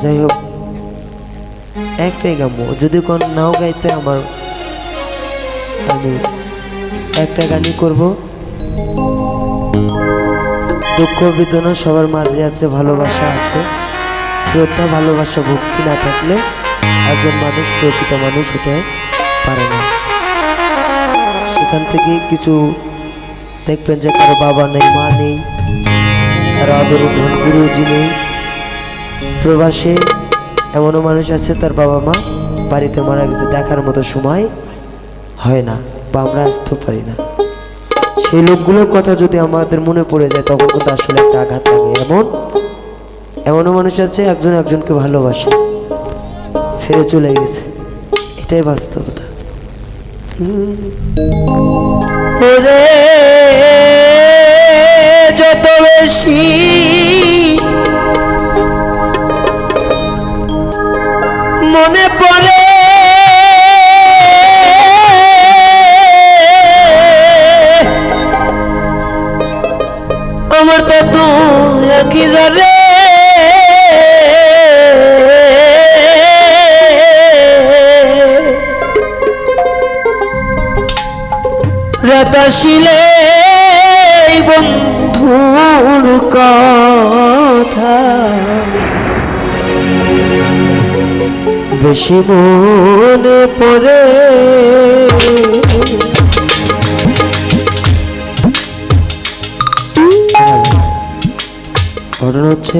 যাই হোক, একটাই গামো, যদি কোন নাও গাইতে আমার, আমি একটা গানই করব। দুঃখ বেদনা সবার মাঝে আছে, ভালোবাসা আছে, শ্রদ্ধা ভালোবাসা ভক্তি না থাকলে একজন মানুষ প্রকৃত মানুষ হতে পারে না। সেখান থেকে কিছু দেখবেন যে কারো বাবা নেই, মা নেই, কারো আদরের ধন গুরুজি নেই। প্রবাসে এমনও মানুষ আছে তার বাবা মা বাড়িতে মারা গেছে, দেখার মতো সময় হয় না বা আমরা আসতে পারি না। সেই লোকগুলোর কথা যদি আমাদের মনে পড়ে যায় তখন কিন্তু আসলে একটা আঘাত লাগে। এমনও মানুষ আছে একজন একজনকে ভালোবাসে, ছেড়ে চলে গেছে, এটাই বাস্তবতা। যত বেশি মনে পড়ে আমার তো তুই কি জানে, রাত আসিলে বন্ধুর কথা বেশি মনে পড়ে। ঘটনা হচ্ছে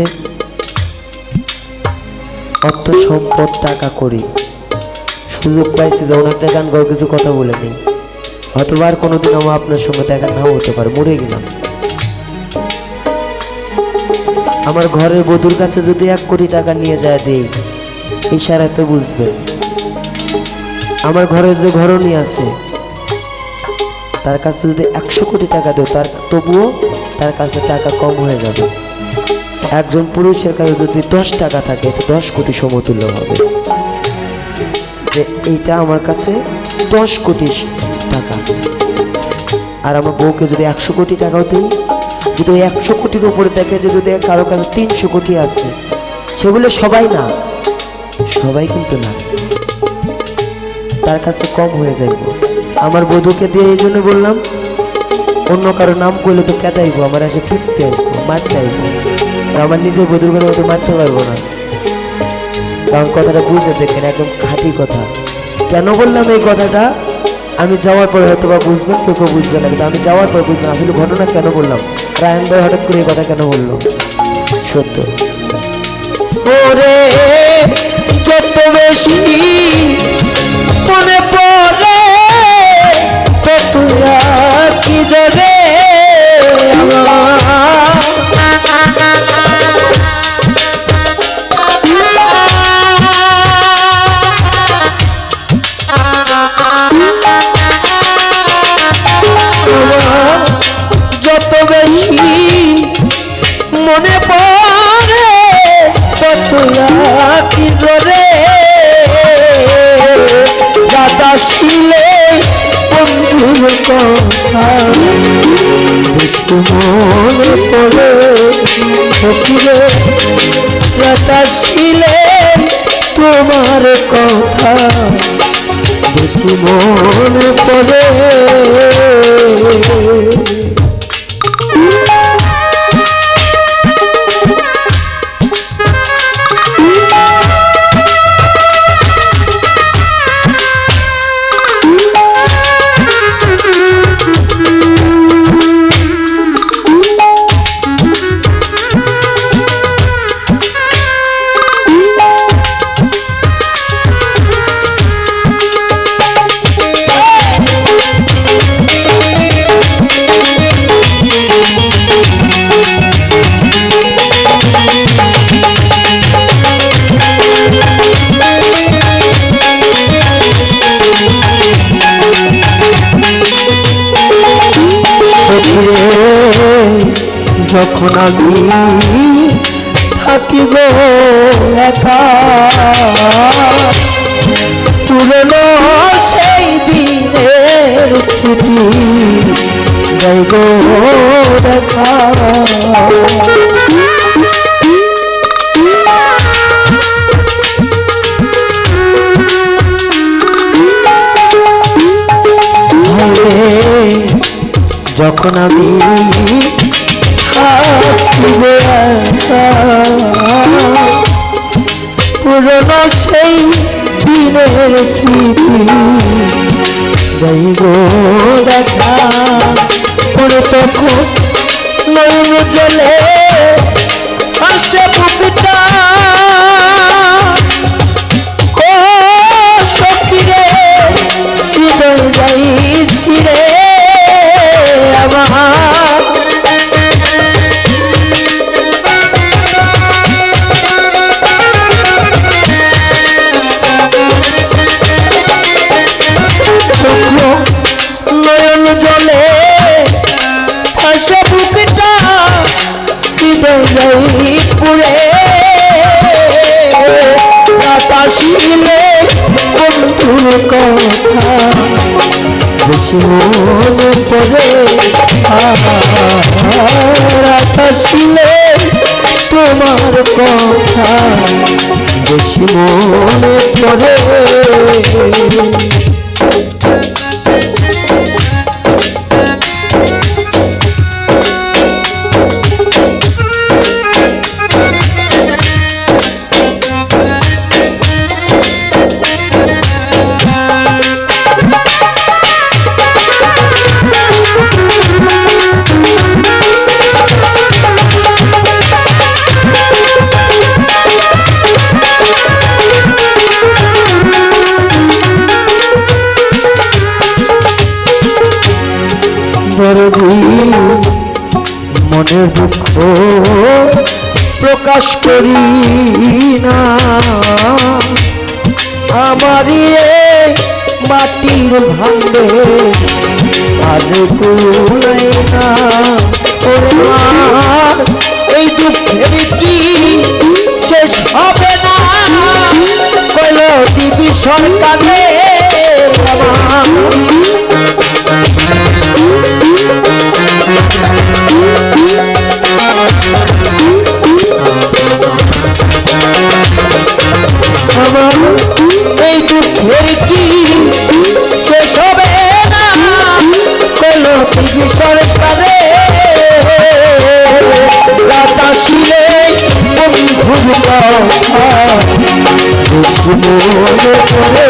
অর্থ সম্পদ টাকা করি, সুযোগ পাইছি যেমন একটা গান গাও, কিছু কথা বলে নেই, হয়তো আর কোনোদিন আমার আপনার সঙ্গে দেখা নাও হতে পারে, মরে গেলাম। আমার ঘরের বধূর কাছে যদি 1 কোটি টাকা নিয়ে যায় দেই, ইশারাতে বুঝবে। আমার ঘরে যে ঘরণী আছে তার কাছে যদি 100 কোটি টাকা দেও, তবুও তার কাছে টাকা কম হয়ে যাবে। একজন পুরুষের কাছে যদি 10 টাকা থাকে, 10 কোটি সমতুল্য হবে। যে এইটা আমার কাছে 10 কোটি টাকা। আর আমার বউকে যদি 100 কোটি টাকাও দিই, যদি ওই 100 কোটির উপরে দেখে যে যদি কারো কাছে 300 কোটি আছে, সেগুলো সবাই না, সবাই কিন্তু না, তার কাছে কম হয়ে যাইব। আমার বধূকে দিয়ে এই জন্য বললাম, অন্য কারো নাম করলে তো কেদাইবো, আমার এসে পিটতে আসবো, মারতে আসবো। আমার নিজের বধূর করে হয়তো মারতে পারবো না, কারণ কথাটা বুঝে দেখেন, একদম খাঁটি কথা। কেন বললাম এই কথাটা, আমি যাওয়ার পরে হয়তো বা বুঝবেন, কেউ কেউ বুঝবে না, কিন্তু আমি যাওয়ার পর বুঝবেন আসলে ঘটনা কেন বললাম। রায়ন ভাই হঠাৎ করে এই কথা কেন বললো, সত্য। ওরে যত বেশি মনে পড়ে তত কি জানে মনে পড়ে তত কি জোরে দাদা শিলে বন্ধুর কথা মনে পড়ে সখিরে দাদা শিলে তোমার কথা বেশি মনে পড়ে। যখন আমি থাকি গো একা, পুরনো সেই দিনের স্মৃতি যাই গো দেখা। যখন আমি হাসিবে পুরনো সেই দিনের স্মৃতি দেই গো দেখা পরে তখন নয়ন জলে আসে বুকটা ও সখিরে হৃদয় যাইছি রে আমার নয়ন জলে আসে বুকটা হৃদয় পুরে আসিলে বন্ধুর কথা বেশি মনে পড়ে আসিলে তোমার কথা বেশি মনে পড়ে মনের দুঃখ প্রকাশ করি না আমারই মাটির ভাণ্ডে আর কুলাই না এই দুঃখের কি শেষ হবে না কইল দিবি সরকারে এই দুঃখের কি শেষ হবে না কইল দিবি সরকারে রাত আসিলে বন্ধুর কথা বেশি মনে পড়ে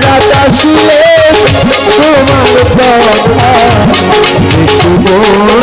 রাত আসিলে তোমার কথা বেশি মনে